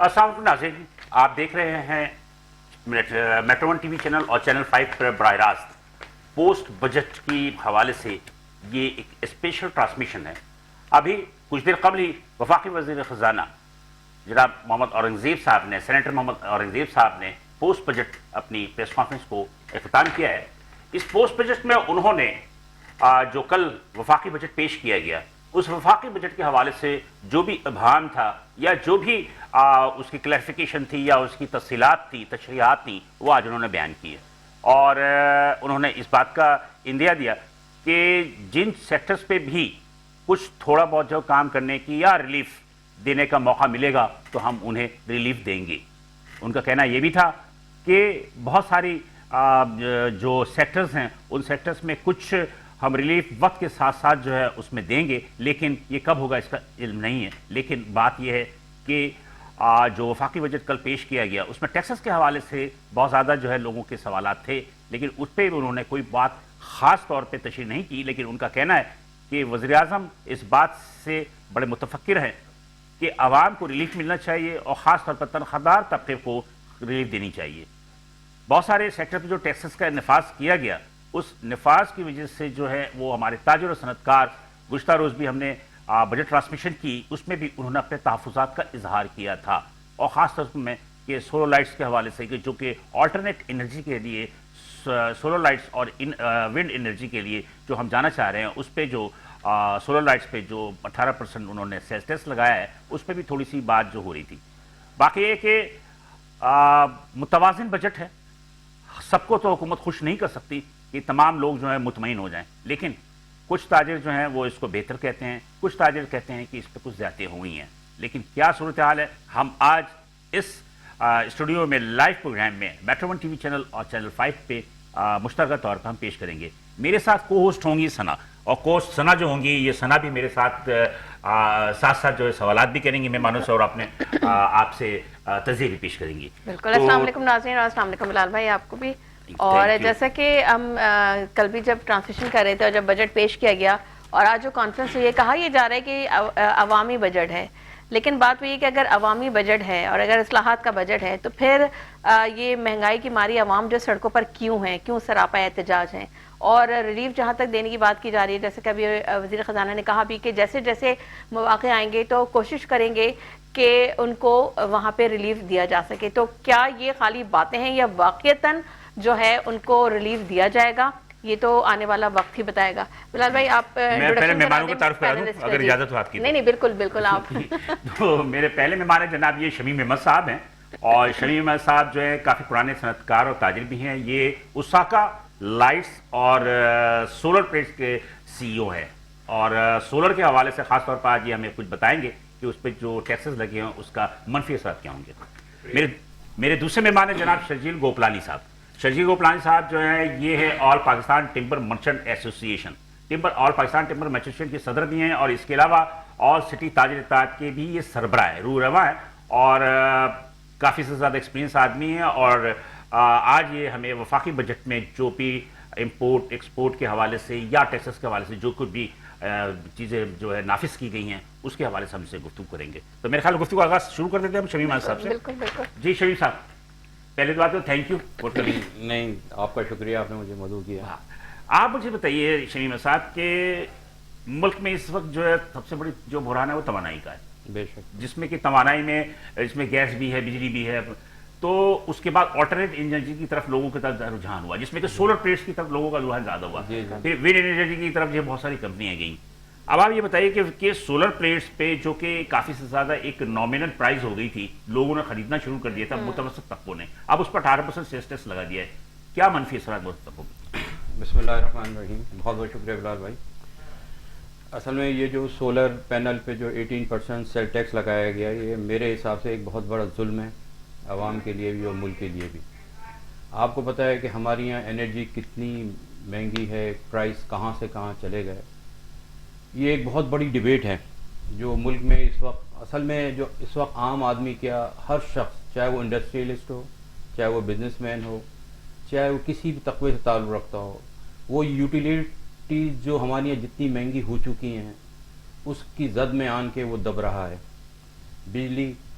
السلام علیکم ناظرین، آپ دیکھ رہے ہیں metro one T V channel اور چینل 5 پر براہ راست پوسٹ بجٹ کی حوالے سے یہ ایک اسپیشل ٹرانسمیشن ہے۔ ابھی کچھ دیر قبل ہی وفاقی وزیر خزانہ جناب محمد اورنگزیب صاحب نے، سینیٹر محمد اورنگزیب صاحب نے پوسٹ بجٹ اپنی پریس کانفرنس کو اختتام کیا ہے۔ اس پوسٹ بجٹ میں انہوں نے جو کل وفاقی بجٹ پیش کیا گیا، اس وفاقی بجٹ کے حوالے سے جو بھی ابہام تھا یا جو بھی اس کی کلیریفیکیشن تھی یا اس کی تفصیلات تھی، تشریحات تھیں، وہ آج انہوں نے بیان کی ہے۔ اور انہوں نے اس بات کا اندیا دیا کہ جن سیکٹرز پہ بھی کچھ تھوڑا بہت جو کام کرنے کی یا ریلیف دینے کا موقع ملے گا تو ہم انہیں ریلیف دیں گے۔ ان کا کہنا یہ بھی تھا کہ بہت ساری جو سیکٹرز ہیں ان سیکٹرز میں کچھ ہم ریلیف وقت کے ساتھ ساتھ جو ہے اس میں دیں گے، لیکن یہ کب ہوگا اس کا علم نہیں ہے۔ لیکن بات یہ ہے کہ جو وفاقی بجٹ کل پیش کیا گیا اس میں ٹیکسز کے حوالے سے بہت زیادہ جو ہے لوگوں کے سوالات تھے، لیکن اس پہ انہوں نے کوئی بات خاص طور پہ تشریح نہیں کی۔ لیکن ان کا کہنا ہے کہ وزیر اعظم اس بات سے بڑے متفکر ہیں کہ عوام کو ریلیف ملنا چاہیے اور خاص طور پر تنخواہ دار طبقے کو ریلیف دینی چاہیے۔ بہت سارے سیکٹر پہ جو ٹیکسز کا نفاذ کیا گیا، اس نفاذ کی وجہ سے جو ہے وہ ہمارے تاجر و صنعت کار، گزشتہ روز بھی ہم نے بجٹ ٹرانسمیشن کی، اس میں بھی انہوں نے اپنے تحفظات کا اظہار کیا تھا، اور خاص طور میں کہ سولر لائٹس کے حوالے سے، کہ جو کہ آلٹرنیٹ انرجی کے لیے سولر لائٹس اور ونڈ انرجی کے لیے جو ہم جانا چاہ رہے ہیں، اس پہ جو سولر لائٹس پہ جو 18% انہوں نے سیلز ٹیکس لگایا ہے، اس پہ بھی تھوڑی سی بات جو ہو رہی تھی۔ باقی یہ کہ متوازن بجٹ ہے، سب کو تو حکومت خوش نہیں کر سکتی کہ تمام لوگ جو ہیں مطمئن ہو جائیں، لیکن کچھ تاجر جو ہیں وہ اس کو بہتر کہتے ہیں، کچھ تاجر کہتے ہیں کہ اس پہ کچھ زیادتیاں ہوئی ہیں۔ لیکن کیا صورتحال ہے، ہم آج اس اسٹوڈیو میں لائیو پروگرام میں metro one T V channel اور چینل 5 پہ مشترکہ طور پر ہم پیش کریں گے۔ میرے ساتھ کو ہوسٹ ہوں گی ثنا، اور کو ہوسٹ ثنا جو ہوں گی، یہ ثنا بھی میرے ساتھ ساتھ جو ہے سوالات بھی کریں گی مہمانوں سے، اور اپنے آپ سے تجزیے بھی پیش کریں گی۔ بالکل۔ السلام علیکم ناظرین، اور السلام علیکم بلال بھائی، آپ کو بھی۔ اور جیسا کہ ہم کل بھی جب ٹرانسلیشن کر رہے تھے اور جب بجٹ پیش کیا گیا اور آج جو کانفرنس ہوئی ہے، کہا یہ جا رہا ہے کہ عوامی بجٹ ہے، لیکن بات وہ یہ کہ اگر عوامی بجٹ ہے اور اگر اصلاحات کا بجٹ ہے تو پھر یہ مہنگائی کی ماری عوام جو سڑکوں پر کیوں ہیں، کیوں سراپا احتجاج ہیں؟ اور ریلیف جہاں تک دینے کی بات کی جا رہی ہے، جیسے کہ ابھی وزیر خزانہ نے کہا بھی کہ جیسے جیسے مواقع آئیں گے تو کوشش کریں گے کہ ان کو وہاں پہ ریلیف دیا جا سکے۔ تو کیا یہ خالی باتیں ہیں یا واقعتاً جو ہے ان کو ریلیف دیا جائے گا؟ یہ تو آنے والا وقت ہی بتائے گا۔ بلال بھائی، آپ میں پہلے مہمانوں کو تعارف کرا دوں اگر اجازت ہو آپ کی؟ نہیں بالکل بالکل، آپ تو میرے پہلے مہمان ہیں جناب یہ شمیم احمد صاحب ہیں، اور شمیم احمد صاحب جو ہے کافی پرانے صنعت کار اور تاجر بھی ہیں۔ یہ اوساکا لائٹس اور سولر پلیٹس کے سی او ہیں، اور سولر کے حوالے سے خاص طور پر آج یہ ہمیں کچھ بتائیں گے کہ اس پہ جو ٹیکسز لگے ہیں اس کا منفی اثرات کیا ہوں گے۔ میرے دوسرے مہمان ہیں جناب شرجیل گوپلانی صاحب۔ شرجیل گوپلانی صاحب جو ہے یہ ہے آل پاکستان ٹمبر مرچنٹ ایسوسی ایشن، آل پاکستان ٹمبر مرچنٹ ایسوسی ایشن کے صدر بھی ہیں، اور اس کے علاوہ آل سٹی تاجر اتحاد کے بھی یہ سربراہ ہے، روح رواں ہے، اور کافی سے زیادہ ایکسپیرینس آدمی ہیں۔ اور آج یہ ہمیں وفاقی بجٹ میں جو بھی امپورٹ ایکسپورٹ کے حوالے سے یا ٹیکسز کے حوالے سے جو کچھ بھی چیزیں جو ہے نافذ کی گئی ہیں اس کے حوالے سے ہم سے گفتگو کریں گے۔ تو میرے خیال گفتگو کا آغاز شروع کر دیتے ہیں ہم شمیم صاحب سے۔ بالکل بالکل جی شمیم صاحب، پہلے تو بات تو تھینک یو فور کمنگ۔ نہیں، آپ کا شکریہ، آپ نے مجھے مدعو کیا۔ آپ مجھے بتائیے شمیم صاحب کہ ملک میں اس وقت جو ہے سب سے بڑی جو بحران ہے وہ توانائی کا ہے، بے شک، جس میں کہ توانائی میں اس میں گیس بھی ہے، بجلی بھی ہے، تو اس کے بعد آلٹرنیٹ انرجی کی طرف لوگوں کی طرف رجحان ہوا، جس میں کہ سولر پلیٹس کی طرف لوگوں کا رجحان زیادہ ہوا، پھر ونڈ انرجی کی طرف جو بہت ساری کمپنیاں گئیں۔ اب آپ یہ بتائیے کہ سولر پلیٹس پہ جو کہ کافی سے زیادہ ایک نامینل پرائز ہو گئی تھی، لوگوں نے خریدنا شروع کر دیا تھا متوسط طبقوں نے، اب اس پر 18% سیلز ٹیکس لگا دیا ہے، کیا منفی اثرات متوسط طبقوں پہ؟ بسم اللہ الرحمن الرحیم، بہت بہت شکریہ بلال بھائی۔ اصل میں یہ جو سولر پینل پہ جو 18% سیل ٹیکس لگایا گیا، یہ میرے حساب سے ایک بہت بڑا ظلم ہے، عوام کے لیے بھی اور ملک کے لیے بھی۔ آپ کو پتہ ہے کہ ہمارے یہاں انرجی کتنی مہنگی ہے، پرائس کہاں سے کہاں چلے گئے۔ یہ ایک بہت بڑی ڈیبیٹ ہے جو ملک میں اس وقت، اصل میں جو اس وقت عام آدمی کیا، ہر شخص، چاہے وہ انڈسٹریلسٹ ہو، چاہے وہ بزنس مین ہو، چاہے وہ کسی بھی طبقے سے تعلق رکھتا ہو، وہ یوٹیلیٹیز جو ہماری یہاں جتنی مہنگی ہو چکی ہیں اس کی زد میں آن کے وہ دب رہا ہے۔ بجلی